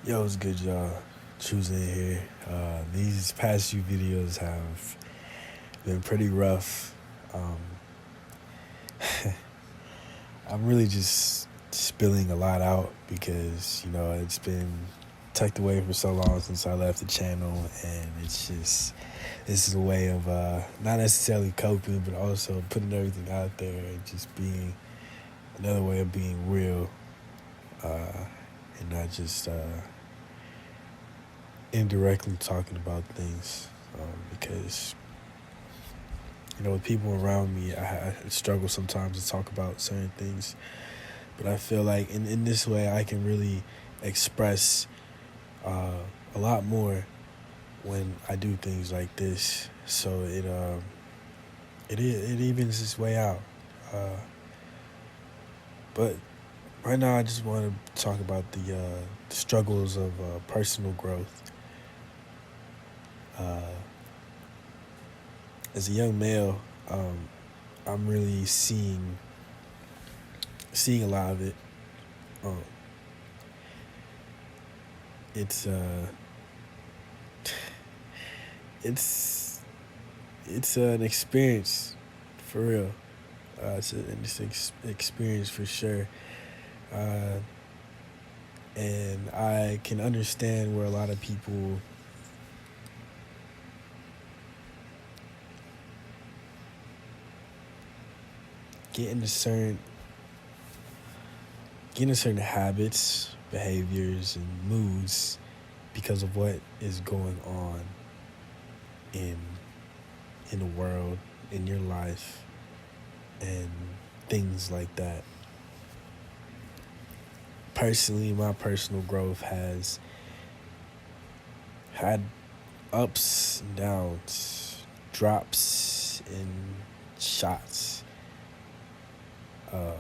Yo, it's good, y'all. Choosing here. These past few videos have been pretty rough. Um, I'm really just spilling a lot out because, it's been tucked away for so long since I left the channel, and this is a way of not necessarily coping, but also putting everything out there and just being another way of being real and not just indirectly talking about things because with people around me I struggle sometimes to talk about certain things, but I feel like in this way I can really express a lot more when I do things like this, so it evens its way out, but right now I just want to talk about the struggles of personal growth. uh, as a young male, I'm really seeing a lot of it. Um, it's it's it's an experience for real. It's an experience for sure, uh, and I can understand where a lot of people get into certain habits, behaviors, and moods because of what is going on in the world, in your life, and things like that. Personally, my personal growth has had ups and downs, drops and shots, uh,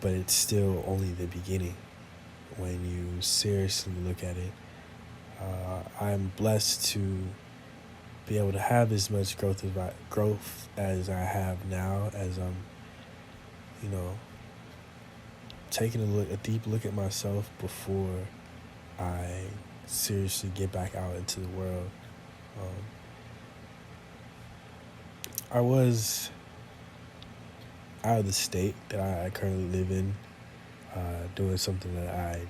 but it's still only the beginning when you seriously look at it. I'm blessed to be able to have as much growth as I have now, as I'm, you know, taking a deep look at myself before I seriously get back out into the world. Um, I was out of the state that I currently live in, doing something that I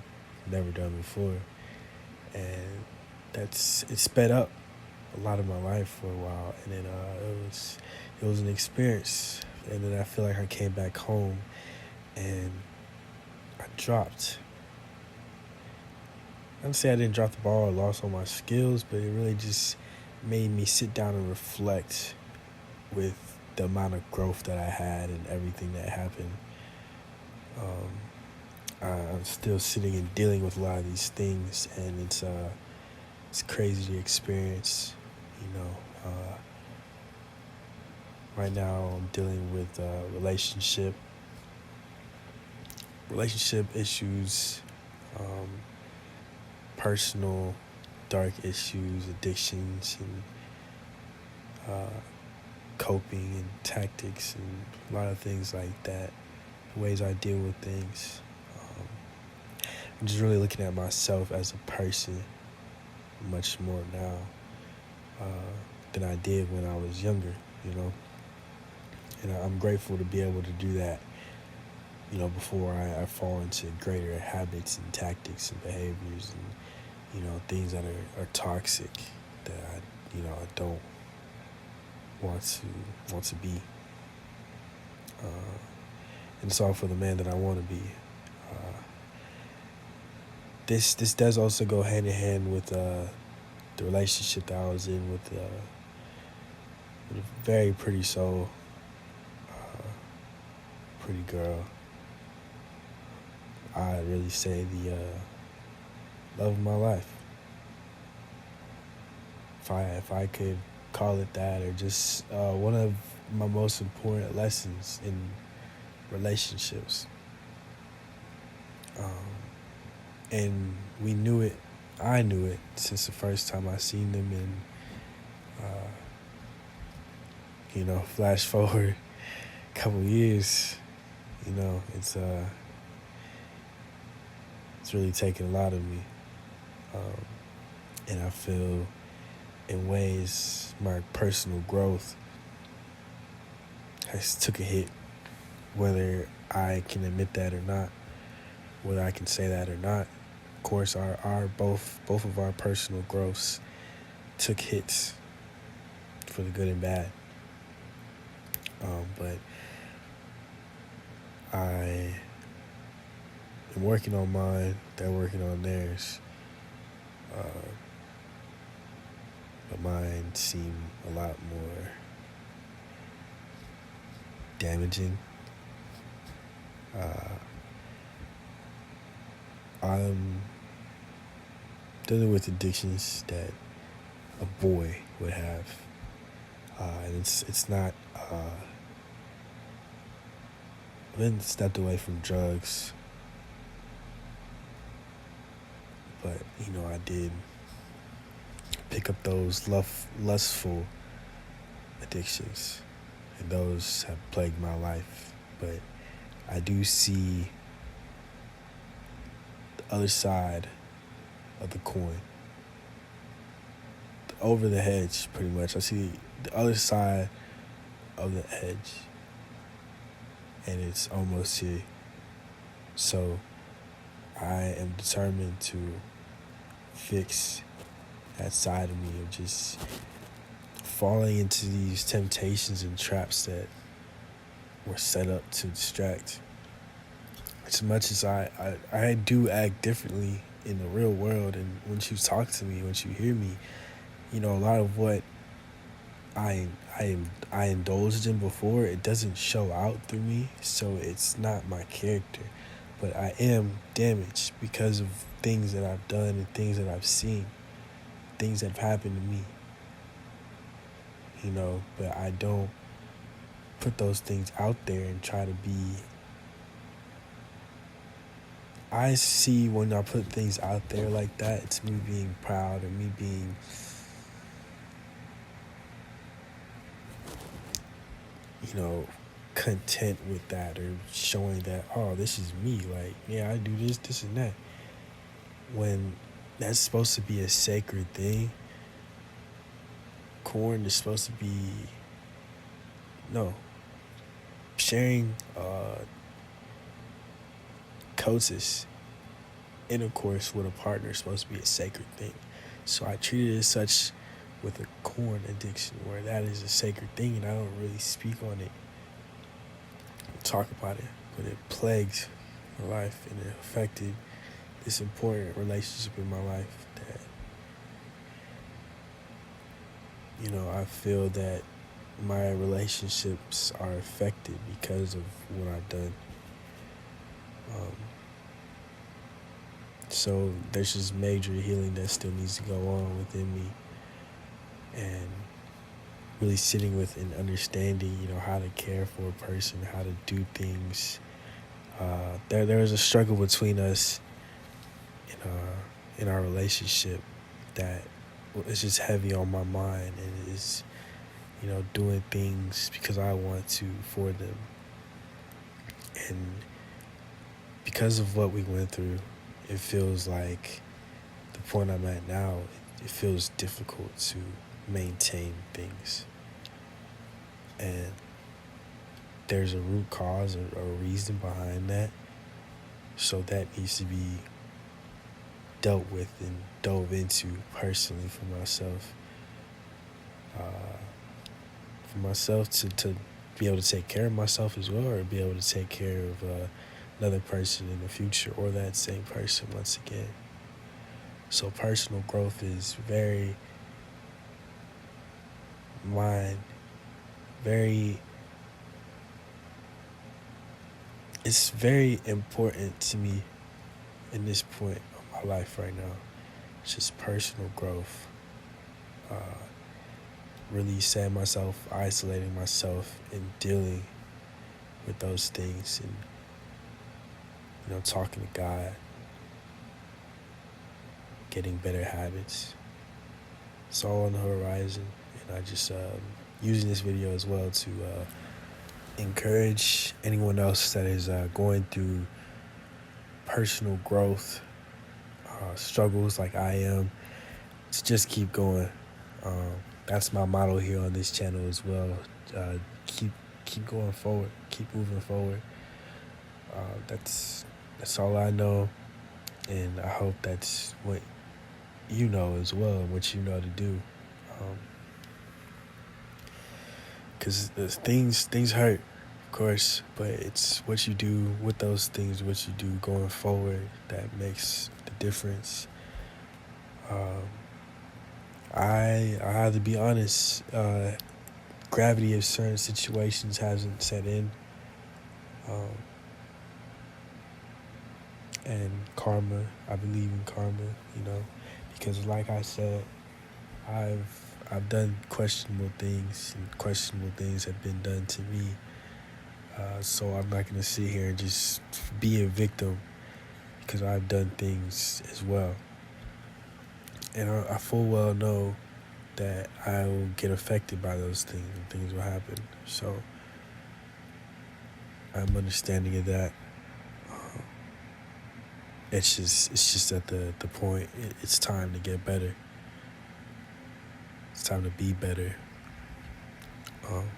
never done before, and it sped up a lot of my life for a while, and then it was an experience, and then I feel like I came back home and I dropped. I don't say I didn't drop the ball or lost all my skills, but it really just made me sit down and reflect with the amount of growth that I had and everything that happened. I'm still sitting and dealing with a lot of these things, and it's crazy to experience. You know, right now I'm dealing with relationship issues, um, personal dark issues, addictions, and coping and tactics, and a lot of things like that. Ways I deal with things. I'm just really looking at myself as a person much more now than I did when I was younger, you know. And I'm grateful to be able to do that, before I fall into greater habits and tactics and behaviors and, things that are toxic that I don't want to be. And it's all for the man that I want to be. This does also go hand in hand with the relationship that I was in with a very pretty soul, pretty girl. I really say the love of my life, if I could call it that, or just one of my most important lessons in relationships. And we knew it. I knew it since the first time I seen them. And flash forward a couple years, it's It's really taken a lot of me. And I feel in ways my personal growth has took a hit, whether I can admit that or not, whether I can say that or not. Of course, our both of our personal growths took hits for the good and bad. But I am working on mine. They're working on theirs. But mine seem a lot more damaging. I'm dealing with addictions that a boy would have, and it's not. I've been stepped away from drugs, but I did pick up those lustful addictions, and those have plagued my life. But I do see the other side of the coin, over the hedge, pretty much. I see the other side of the edge, and it's almost here. So I am determined to fix that side of me of just falling into these temptations and traps that were set up to distract. As much as I do act differently in the real world, and once you talk to me, once you hear me, a lot of what I indulged in before, it doesn't show out through me, so it's not my character. But I am damaged because of things that I've done and things that I've seen, things that have happened to me. But I don't put those things out there and try to be. I see when I put things out there like that, it's me being proud or me being content with that, or showing that, oh, this is me. Like, yeah, I do this and that. When that's supposed to be a sacred thing. Corn is supposed to be, sharing coitus, intercourse with a partner is supposed to be a sacred thing. So I treat it as such with a corn addiction, where that is a sacred thing, and I don't really speak on it, talk about it, but it plagued my life, and it affected this important relationship in my life that, I feel that my relationships are affected because of what I've done. So there's just major healing that still needs to go on within me, and really sitting with and understanding, how to care for a person, how to do things. There was a struggle between us in our relationship that is just heavy on my mind, and it is, doing things because I want to for them. And because of what we went through, it feels like the point I'm at now, it feels difficult to maintain things. And there's a root cause or a reason behind that. So that needs to be dealt with and dove into personally for myself. To be able to take care of myself as well, or be able to take care of another person in the future, or that same person once again. So personal growth is very it's very important to me in this point of my life right now. It's just personal growth. Really saying myself, isolating myself, and dealing with those things, and talking to God, getting better habits. It's all on the horizon, and I just using this video as well to encourage anyone else that is going through personal growth struggles like I am, to just keep going. Um, that's my motto here on this channel as well. Uh, keep keep going forward, keep moving forward. That's all I know, and I hope that's what you know as well, and what you know to do. Because things hurt, of course, but it's what you do with those things, what you do going forward, that makes the difference. Um, I have to be honest. Gravity of certain situations hasn't set in, um, and karma. I believe in karma, because like I said, I've done questionable things, and questionable things have been done to me. So I'm not gonna sit here and just be a victim, because I've done things as well, and I full well know that I will get affected by those things, and things will happen. So I'm understanding of that. It's just at the point. It's time to get better. It's time to be better. Um,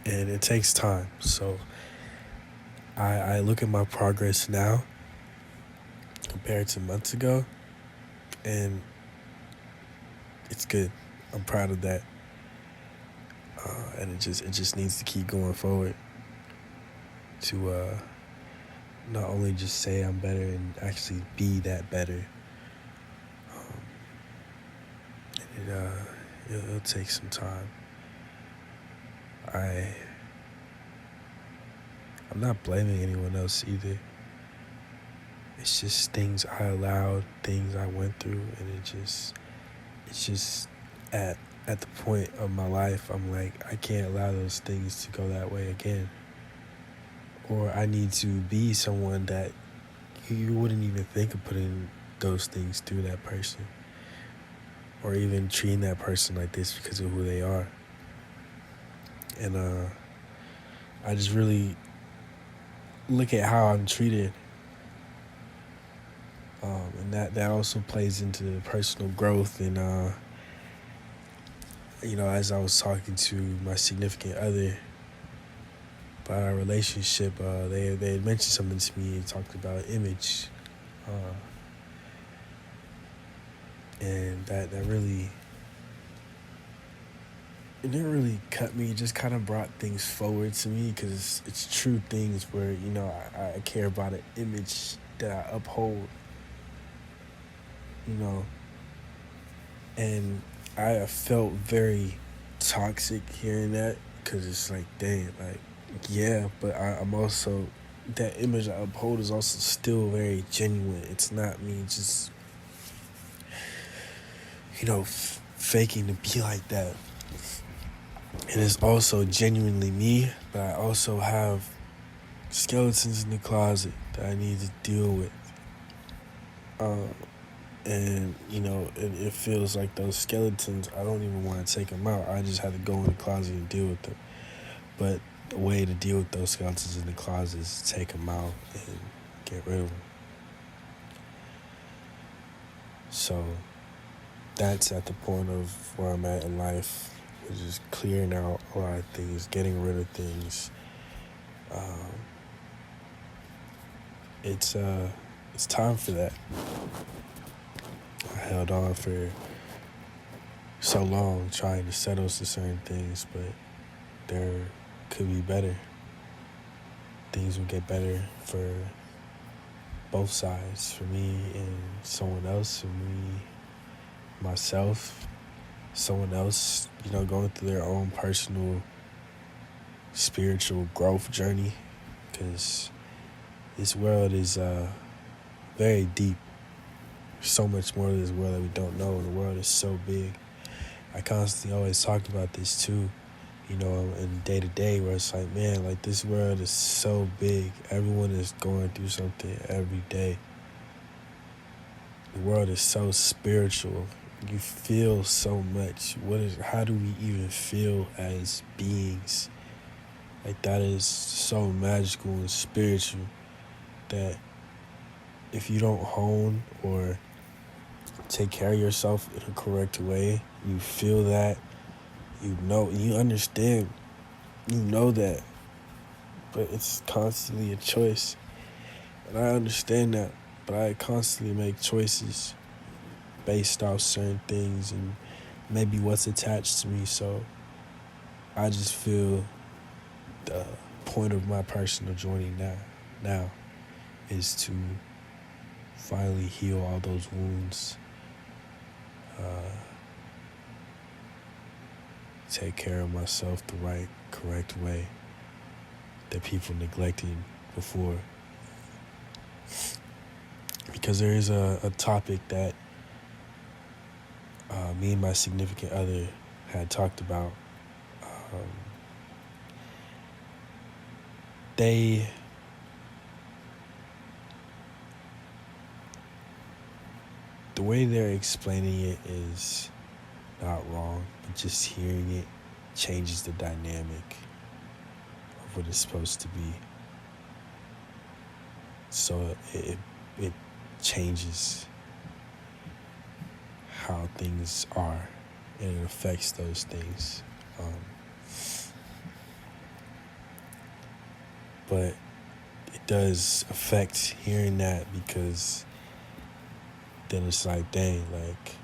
and it takes time. So I look at my progress now compared to months ago, and it's good. I'm proud of that. And it just needs to keep going forward to not only just say I'm better and actually be that better. And it'll take some time. I'm not blaming anyone else either. It's just things I allowed, things I went through, and it's just at the point of my life, I'm like, I can't allow those things to go that way again. Or I need to be someone that you wouldn't even think of putting those things through that person, or even treating that person like this because of who they are. And I just really look at how I'm treated, and that also plays into personal growth. And as I was talking to my significant other about our relationship, they had mentioned something to me. They talked about image, and that really, it didn't really cut me. It just kind of brought things forward to me, because it's true things where I care about an image that I uphold, and I felt very toxic hearing that, because it's like, dang, like, yeah, but I'm also, that image I uphold is also still very genuine. It's not me just faking to be like that. And it's also genuinely me, but I also have skeletons in the closet that I need to deal with. And it feels like those skeletons, I don't even want to take them out. I just have to go in the closet and deal with them. But the way to deal with those skeletons in the closet is to take them out and get rid of them. So that's at the point of where I'm at in life, which is clearing out a lot of things, getting rid of things. It's time for that. I held on for so long trying to settle to certain things, but there could be better. Things will get better for both sides, for me and someone else, for me, myself, someone else, going through their own personal spiritual growth journey, because this world is very deep. There's so much more to this world that we don't know, and the world is so big. I constantly always talk about this too, in day to day, where it's like, man, like, this world is so big. Everyone is going through something every day. The world is so spiritual. You feel so much. How do we even feel as beings? Like, that is so magical and spiritual that if you don't hone or take care of yourself in a correct way, you feel that, you understand, you know that, but it's constantly a choice. And I understand that, but I constantly make choices based off certain things and maybe what's attached to me. So I just feel the point of my personal journey now is to finally heal all those wounds, take care of myself the right, correct way that people neglected before. Because there is a topic that me and my significant other had talked about. The way they're explaining it is not wrong, but just hearing it changes the dynamic of what it's supposed to be. So it changes how things are, and it affects those things. But it does affect hearing that, because then it's like, dang, like,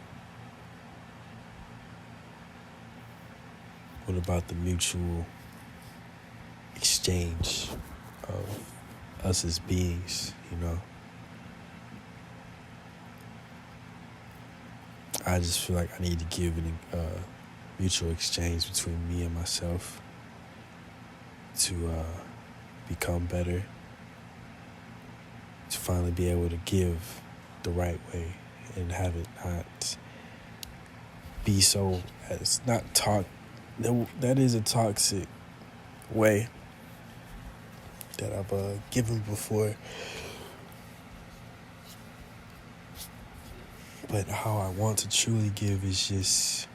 what about the mutual exchange of us as beings, I just feel like I need to give a mutual exchange between me and myself to become better, to finally be able to give the right way and have it not be so, it's not talk. That is a toxic way that I've given before. But how I want to truly give is just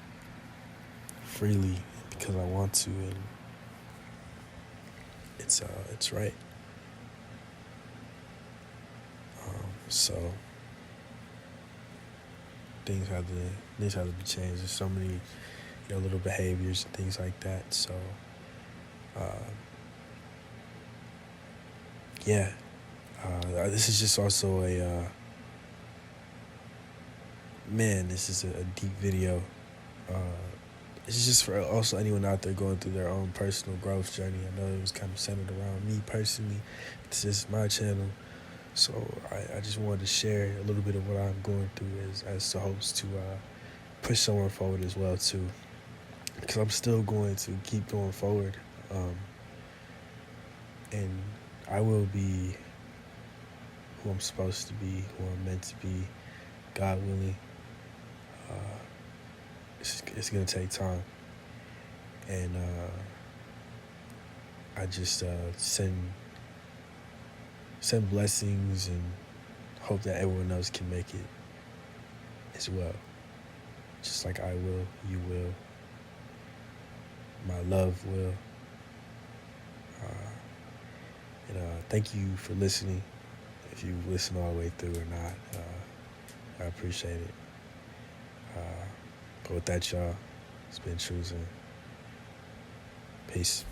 freely, because I want to, and it's right. So things have to be changed. There's so many little behaviors and things like that. So this is just also this is a deep video. It's just for also anyone out there going through their own personal growth journey. I know it was kind of centered around me personally. This is my channel, so I just wanted to share a little bit of what I'm going through as hopes to push someone forward as well too, because I'm still going to keep going forward, and I will be who I'm supposed to be, who I'm meant to be, God willing. It's gonna take time, and I just send blessings and hope that everyone else can make it as well, just like I will, you will, my love will. And thank you for listening. If you listen all the way through or not, I appreciate it. But with that, y'all, it's been Choosing. Peace.